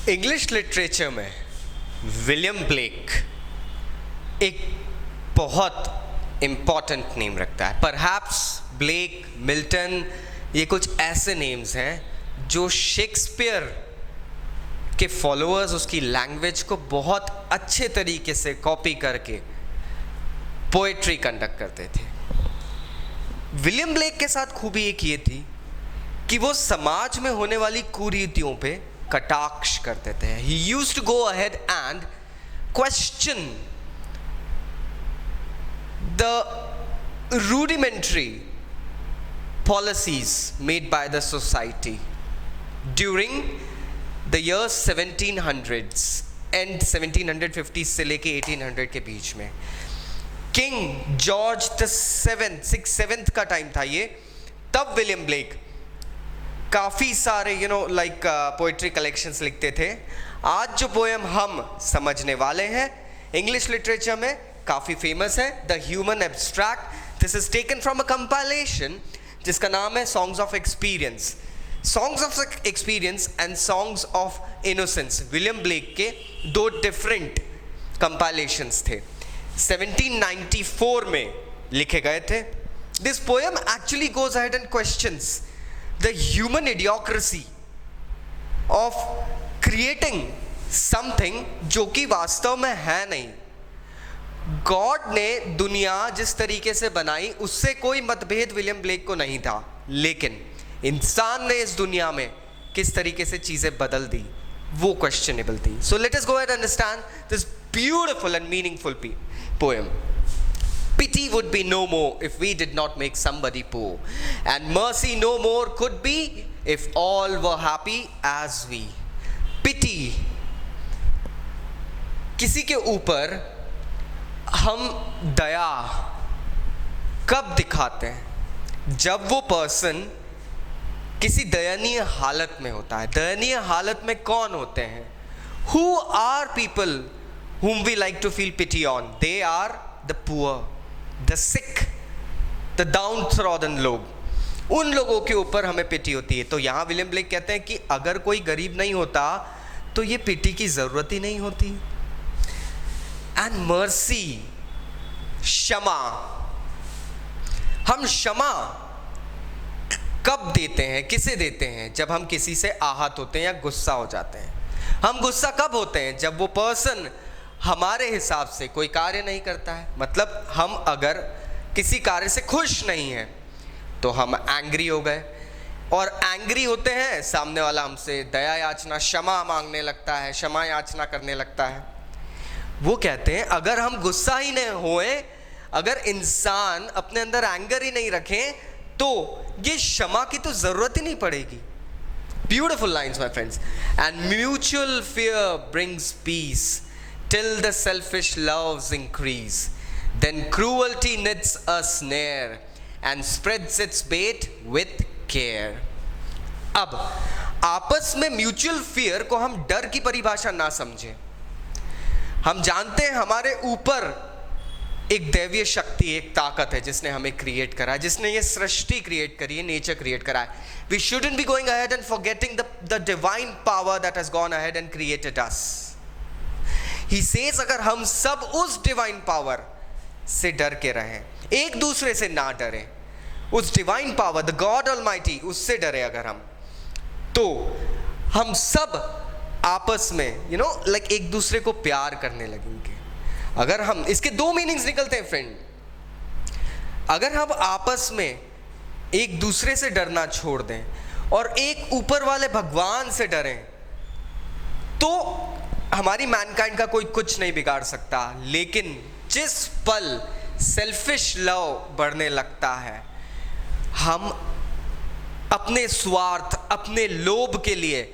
English literature में William Blake एक बहुत इम्पॉर्टेंट नेम रखता है। परहैप्स ब्लेक, मिल्टन, ये कुछ ऐसे नेम्स हैं जो शेक्सपियर के फॉलोअर्स उसकी लैंग्वेज को बहुत अच्छे तरीके से कॉपी करके पोएट्री कंडक्ट करते थे। विलियम ब्लेक के साथ खूबी एक ये थी कि वो समाज में होने वाली कुरीतियों पे कटाक्ष करते थे। He used to go ahead and question the rudimentary policies made by the society during the years 1700s and 1750 से लेके 1800 के बीच में। किंग जॉर्ज द सेवेंथ का टाइम था ये, तब विलियम ब्लेक काफ़ी सारे पोइट्री कलेक्शंस लिखते थे। आज जो पोएम हम समझने वाले हैं इंग्लिश लिटरेचर में काफ़ी फेमस है, the human abstract. This is taken from a compilation जिसका नाम है songs of experience. Songs of experience and songs of innocence William Blake के दो डिफरेंट कंपाइलेशंस थे, 1794 में लिखे गए थे। This poem actually goes ahead and questions the human idiocracy of creating something जो कि वास्तव में है नहीं। गॉड ने दुनिया जिस तरीके से बनाई उससे कोई मतभेद विलियम ब्लेक को नहीं था, लेकिन इंसान ने इस दुनिया में किस तरीके से चीजें बदल दी वो क्वेश्चनेबल थी। So let us go and understand this beautiful and meaningful poem. Pity would be no more if we did not make somebody poor, and mercy no more could be if all were happy as we. Pity, किसी के ऊपर हम दया कब दिखाते हैं? जब वो person किसी दयनीय हालत में होता है। दयनीय हालत में कौन होते हैं? Who are people whom we like to feel pity on? They are the poor, the sick, the downtrodden लोग। उन लोगों के ऊपर हमें पिटी होती है। तो यहाँ विलियम ब्लेक कहते हैं कि अगर कोई गरीब नहीं होता तो ये पिटी की जरूरत ही नहीं होती। एंड मर्सी, क्षमा, हम क्षमा कब देते हैं, किसे देते हैं? जब हम किसी से आहत होते हैं या गुस्सा हो जाते हैं। हम गुस्सा कब होते हैं? जब वो पर्सन हमारे हिसाब से कोई कार्य नहीं करता है। मतलब हम अगर किसी कार्य से खुश नहीं हैं तो हम एंग्री हो गए, और एंग्री होते हैं सामने वाला हमसे दया याचना, क्षमा मांगने लगता है, क्षमा याचना करने लगता है। वो कहते हैं अगर हम गुस्सा ही नहीं होए, अगर इंसान अपने अंदर एंगर ही नहीं रखें तो ये क्षमा की तो जरूरत ही नहीं पड़ेगी। Beautiful lines my friends. And mutual fear brings peace till the selfish loves increase, then cruelty knits a snare and spreads its bait with care. अब आपस में म्यूचुअल फियर को हम डर की परिभाषा ना समझें। हम जानते हैं हमारे ऊपर एक दैवीय शक्ति, एक ताकत है जिसने हमें क्रिएट करा है, जिसने ये सृष्टि क्रिएट करी है, नेचर क्रिएट करा है। We shouldn't be going ahead and forgetting the divine power that has gone ahead and created us. He says अगर हम सब उस डिवाइन पावर से डर के रहें, एक दूसरे से ना डरें, उस divine power the God almighty उससे डरे अगर हम, तो हम सब आपस में एक दूसरे को प्यार करने लगेंगे। अगर हम, इसके दो मीनिंग्स निकलते हैं फ्रेंड। अगर हम आपस में एक दूसरे से डरना छोड़ दें और एक ऊपर वाले भगवान से डरें तो हमारी मैनकाइंड का कोई कुछ नहीं बिगाड़ सकता। लेकिन जिस पल सेल्फिश लव बढ़ने लगता है, हम अपने स्वार्थ, अपने लोभ के लिए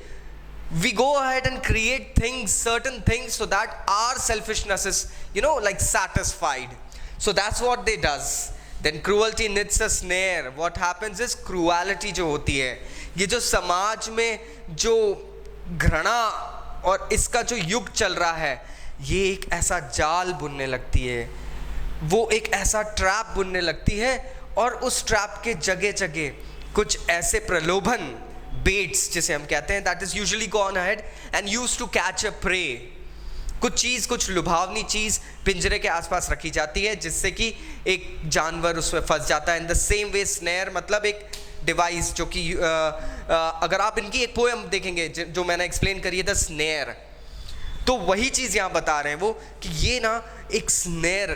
we go ahead and create things, certain things so that our selfishness is satisfied. So that's what they does. Then cruelty knits a snare. What happens is cruelty जो होती है, ये जो समाज में जो घृणा और इसका जो युग चल रहा है, ये एक ऐसा जाल बुनने लगती है, वो एक ऐसा ट्रैप बुनने लगती है, और उस ट्रैप के जगह जगह कुछ ऐसे प्रलोभन बेट्स जिसे हम कहते हैं, that is usually gone ahead and used to catch a prey. कुछ लुभावनी चीज पिंजरे के आसपास रखी जाती है जिससे कि एक जानवर उसमें फंस जाता है। In the same way snare मतलब एक डिवाइस जो कि अगर आप इनकी एक पोएम देखेंगे जो मैंने एक्सप्लेन करी है, द स्नेयर, तो वही चीज यहां बता रहे हैं वो कि ये ना एक स्नेयर,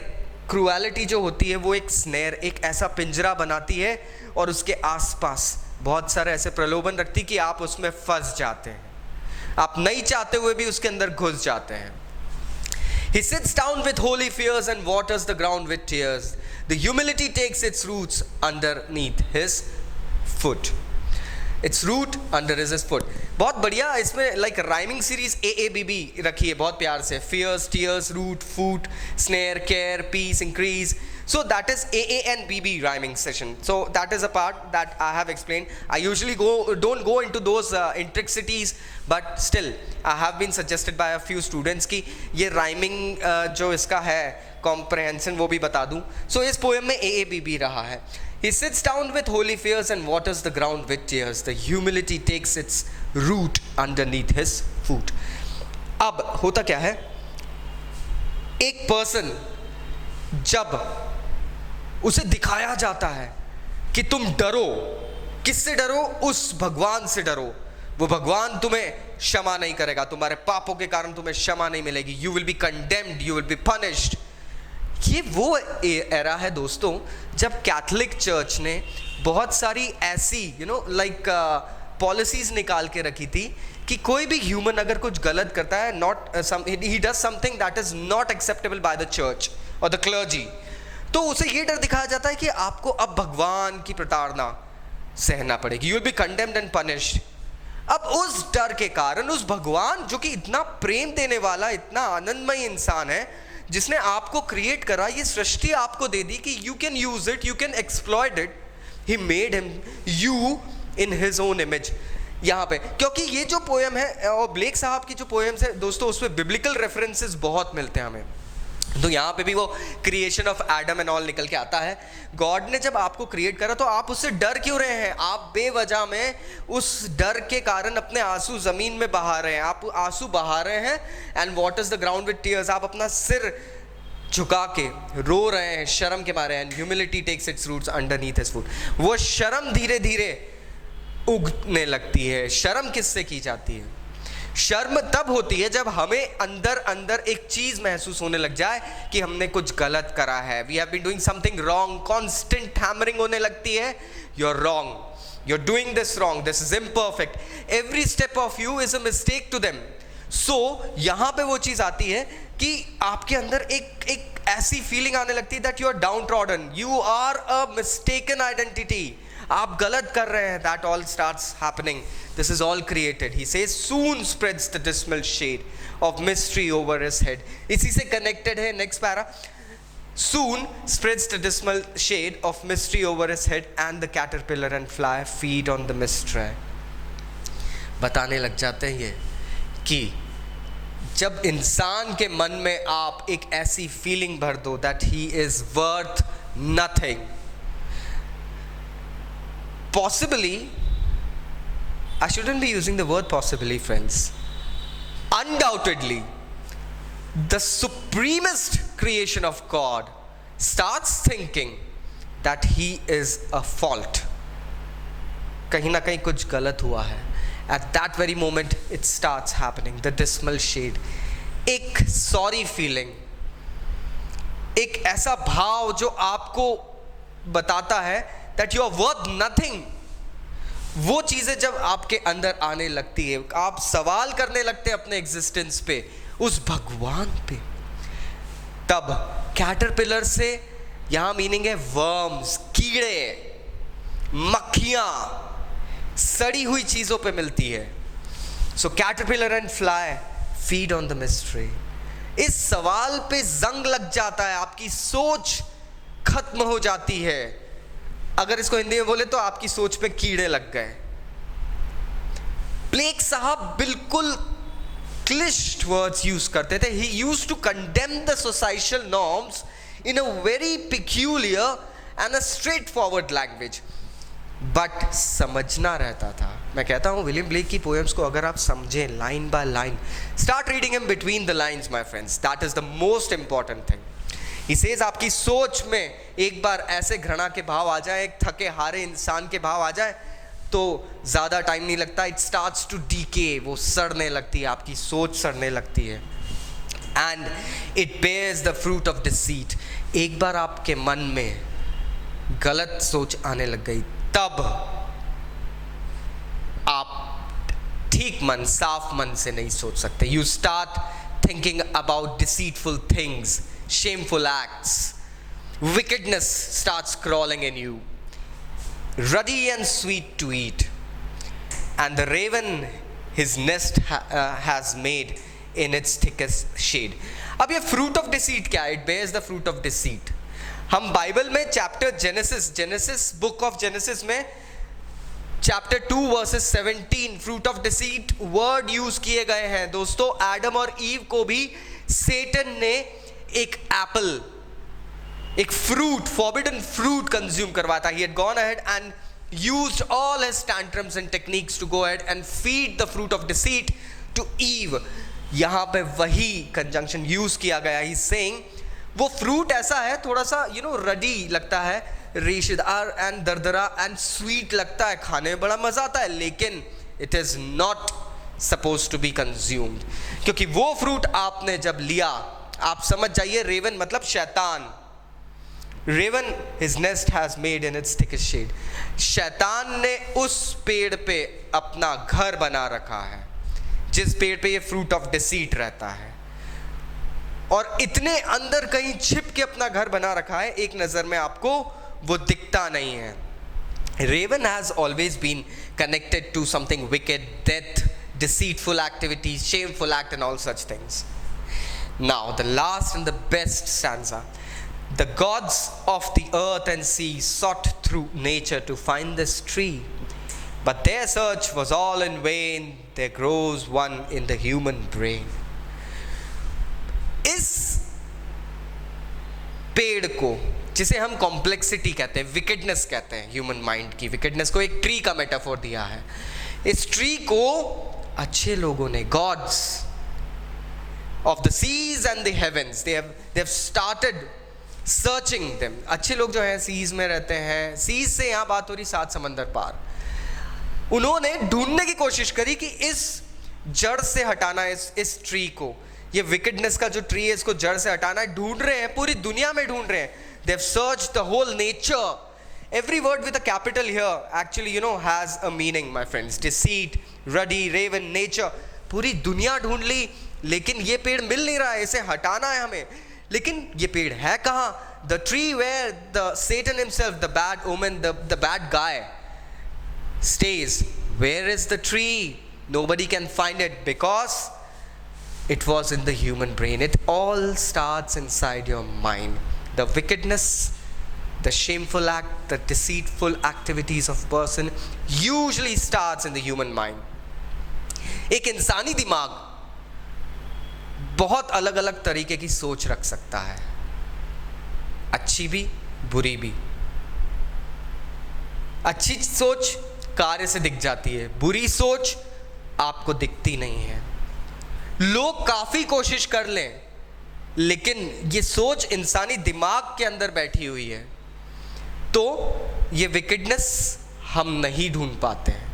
क्रूएलिटी जो होती है वो एक स्नेयर, एक ऐसा पिंजरा बनाती है और उसके आसपास बहुत सारे ऐसे प्रलोभन रखती कि आप उसमें फंस जाते हैं, आप नहीं चाहते हुए भी उसके अंदर घुस जाते हैं। He sits down with holy fears and waters the ground with tears. The humility takes its roots underneath his foot. Its root under his foot. बहुत बढ़िया, इसमें लाइक राइमिंग सीरीज AABB रखी है बहुत प्यार से, fears, tears, root, foot, snare, care, peace, increase. So that is AA and BB rhyming session. So that is a part that I have explained. I usually don't go into those intricacies, but still I have been suggested by a few students कि ये rhyming जो इसका है comprehension वो भी बता दूं. So इस poem में AABB रहा है. He sits down with holy fears and waters the ground with tears. The humility takes its root underneath his foot. अब होता क्या है, एक पर्सन जब उसे दिखाया जाता है कि तुम डरो, किससे डरो? उस भगवान से डरो। वो भगवान तुम्हें क्षमा नहीं करेगा, तुम्हारे पापों के कारण तुम्हें क्षमा नहीं मिलेगी। You will be condemned, you will be punished. ये वो एरा है दोस्तों जब कैथोलिक चर्च ने बहुत सारी ऐसी लाइक पॉलिसीज निकाल के रखी थी कि कोई भी ह्यूमन अगर कुछ गलत करता है, he does something that is not acceptable by the church और द क्लर्जी, तो उसे ये डर दिखाया जाता है कि आपको अब भगवान की प्रताड़ना सहना पड़ेगी, you will be condemned and punished. अब उस डर के कारण उस भगवान जो कि इतना प्रेम देने वाला, इतना आनंदमय इंसान है, जिसने आपको क्रिएट करा, ये सृष्टि आपको दे दी कि you can use it, you can exploit it, he made him you in his own image. यहाँ पे क्योंकि ये जो पोएम है और ब्लेक साहब की जो पोएम्स है दोस्तों, उसमें बिब्लिकल रेफरेंसेस बहुत मिलते हैं हमें। तो यहाँ पे भी वो creation of Adam and all निकल के आता है। गॉड ने जब आपको क्रिएट करा तो आप उससे डर क्यों रहे हैं? आप बेवजह में उस डर के कारण अपने आंसू जमीन में बहा रहे हैं, आप आंसू बहा रहे हैं। And waters the ground with tears, आप अपना सिर झुका के रो रहे हैं शर्म के मारे। And humility takes its roots underneath his foot, वो शर्म धीरे धीरे उगने लगती है। शर्म किससे की जाती है? शर्म तब होती है जब हमें अंदर अंदर एक चीज महसूस होने लग जाए कि हमने कुछ गलत करा है, we have been doing something wrong. Constant hammering होने लगती है, you are wrong, you are doing this wrong, this is imperfect, every step of you is a mistake to them. So यहां पे वो चीज आती है कि आपके अंदर एक ऐसी फीलिंग आने लगती है that you are downtrodden, you are a mistaken identity, आप गलत कर रहे हैं। That all starts happening, this is all created. He says soon spreads the dismal shade of mystery over his head. इसी से कनेक्टेड है next para, soon spreads the dismal shade of mystery over his head and the caterpillar and fly feed on the mystery. बताने लग जाते हैं ये कि जब इंसान के मन में आप एक ऐसी फीलिंग भर दो that he is worth nothing, possibly, I shouldn't be using the word possibly, friends, undoubtedly the supremest creation of God starts thinking that he is a fault, कहीं ना कहीं कुछ गलत हुआ है। At that very moment it starts happening, the dismal shade, एक sorry feeling, एक ऐसा भाव जो आपको बताता है that you are worth nothing। वो चीजें जब आपके अंदर आने लगती है, आप सवाल करने लगते हैं अपने एग्जिस्टेंस पे, उस भगवान पे, तब कैटरपिलर से यहां मीनिंग है वर्म्स, कीड़े, मक्खियां, सड़ी हुई चीजों पे मिलती है। So caterpillar and fly feed on the mystery. इस सवाल पे जंग लग जाता है, आपकी सोच खत्म हो जाती है। अगर इसको हिंदी में बोले तो आपकी सोच पे कीड़े लग गए। ब्लेक साहब बिल्कुल क्लिष्ट वर्ड्स यूज करते थे। He used to condemn the societal norms in a very peculiar and a straightforward language, but समझना रहता था। मैं कहता हूँ विलियम ब्लेक की पोएम्स को अगर आप समझें line by line, start reading him between the lines my friends, that is the most important thing. He says आपकी सोच में एक बार ऐसे घृणा के भाव आ जाए, एक थके हारे इंसान के भाव आ जाए, तो ज़्यादा टाइम नहीं लगता, इट स्टार्ट्स टू डीके, वो सड़ने लगती है, आपकी सोच सड़ने लगती है। And it bears the fruit of deceit. एक बार आपके मन में गलत सोच आने लग गई, तब आप ठीक मन, साफ मन से नहीं सोच सकते। You start thinking about deceitful things, shameful acts, wickedness starts crawling in you, ruddy and sweet to eat, and the raven his nest has made in its thickest shade. अब ये fruit of deceit क्या है? It bears the fruit of deceit. हम Bible में chapter Genesis book of Genesis में chapter 2 verses 17 fruit of deceit word use किए गए हैं। दोस्तों, एडम और ईव को भी सेटन ने एक एप्पल, एक फ्रूट, फॉरबिडन फ्रूट कंज्यूम करवाया था। He had gone ahead and used all his tantrums and techniques to go ahead and feed the fruit of deceit to Eve. यहाँ पे वही कंजंक्शन यूज किया गया। He's saying वो fruit ऐसा है, थोड़ा सा रडी लगता है, रेशेदार एंड दरदरा एंड स्वीट लगता है, खाने में बड़ा मजा आता है, लेकिन it is not suppose to be consumed. क्योंकि वो फ्रूट आपने जब लिया, आप समझ जाइए, रेवन मतलब शैतान। Raven his nest has made in its thickest shade. शैतान ने उस पेड़ पे अपना घर बना रखा है जिस पेड़ पे ये फ्रूट ऑफ डिसीट रहता है, और इतने अंदर कहीं छिप के अपना घर बना रखा है, एक नजर में आपको वो दिखता नहीं है। Raven has always been connected to something wicked, death, deceitful activities, shameful act and all such things. Now the last and the best stanza. The gods of the earth and sea sought through nature to find this tree, but their search was all in vain. There grows one in the human brain. इस पेड़ को, जिसे हम complexity कहते हैं, wickedness कहते हैं, human mind की विकेडनेस को एक ट्री का मेटाफोर दिया है। इस ट्री को अच्छे लोगों ने, gods of the seas and the heavens, they have started searching them. अच्छे लोग जो हैं सीज में रहते हैं, सीज से यहाँ बात हो रही 7 समंदर पार। उन्होंने ढूंढने की कोशिश करी कि इस जड़ से हटाना है इस ट्री को, ये विकेडनेस का जो ट्री है इसको जड़ से हटाना है। ढूंढ रहे हैं, पूरी दुनिया में ढूंढ रहे हैं। They have searched the whole nature. Every word with a capital here actually has a meaning, my friends. Deceit, ruddy, raven, nature. पूरी दुनिया ढूंढ ली, लेकिन ये पेड़ मिल नहीं रहा है, इसे हटाना है हमें। लेकिन ये पेड़ है कहाँ? The tree where the Satan himself, the bad omen, the bad guy stays. Where is the tree? Nobody can find it because it was in the human brain. It all starts inside your mind. The wickedness, the shameful act, the deceitful activities of person usually starts in the human mind. एक इंसानी दिमाग बहुत अलग अलग तरीके की सोच रख सकता है, अच्छी भी बुरी भी। अच्छी सोच कार्य से दिख जाती है, बुरी सोच आपको दिखती नहीं है। लोग काफी कोशिश कर लें, लेकिन ये सोच इंसानी दिमाग के अंदर बैठी हुई है, तो ये विकेडनेस हम नहीं ढूंढ पाते हैं।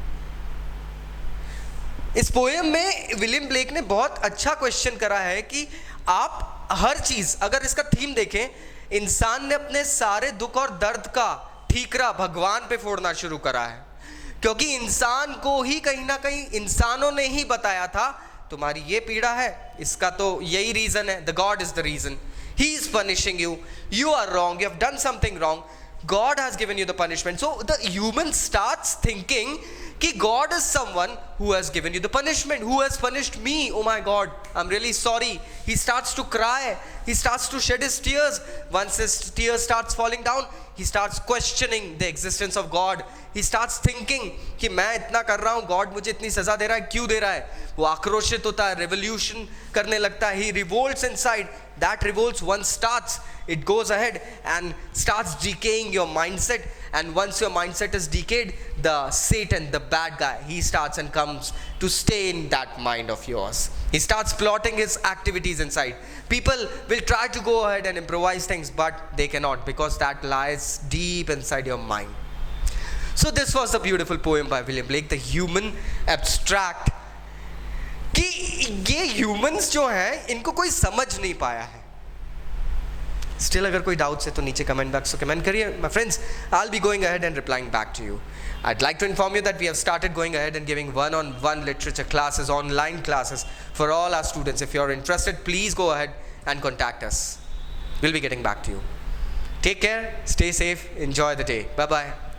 इस पोएम में विलियम ब्लेक ने बहुत अच्छा क्वेश्चन करा है कि आप हर चीज, अगर इसका थीम देखें, इंसान ने अपने सारे दुख और दर्द का ठीकरा भगवान पे फोड़ना शुरू करा है, क्योंकि इंसान को ही कहीं ना कहीं इंसानों ने ही बताया था तुम्हारी ये पीड़ा है, इसका तो यही रीजन है, the God is the reason, he is punishing you, you are wrong, you have done something wrong, God has given you the punishment. So the human starts thinking कि God is someone who has given you the punishment, who has punished me. Oh my God, I'm really sorry. He starts to cry. He starts to shed his tears. Once his tears starts falling down, he starts questioning the existence of God. He starts thinking कि मैं इतना कर रहा हूँ, God मुझे इतनी सजा दे रहा है, क्यों दे रहा है? वो आक्रोशित होता है, revolution करने लगता है. He revolts inside. That revolts once starts, it goes ahead and starts decaying your mindset, And once your mindset is decayed, the Satan, the bad guy, he starts and comes to stay in that mind of yours. He starts plotting his activities inside. People will try to go ahead and improvise things, but they cannot, because that lies deep inside your mind. So this was a beautiful poem by William Blake, The Human Abstract. कि ये humans जो हैं इनको कोई समझ नहीं पाया है. स्टिल अगर कोई डाउट्स है तो नीचे कमेंट बॉक्स में कमेंट करिए. My friends, I will be going ahead and replying back to you. I'd like to inform you that we have started going ahead and giving one-on-one literature classes, online classes for all our students. If you're interested, please go ahead and contact us. We'll be getting back to you. Take care, stay safe, enjoy the day. Bye-bye.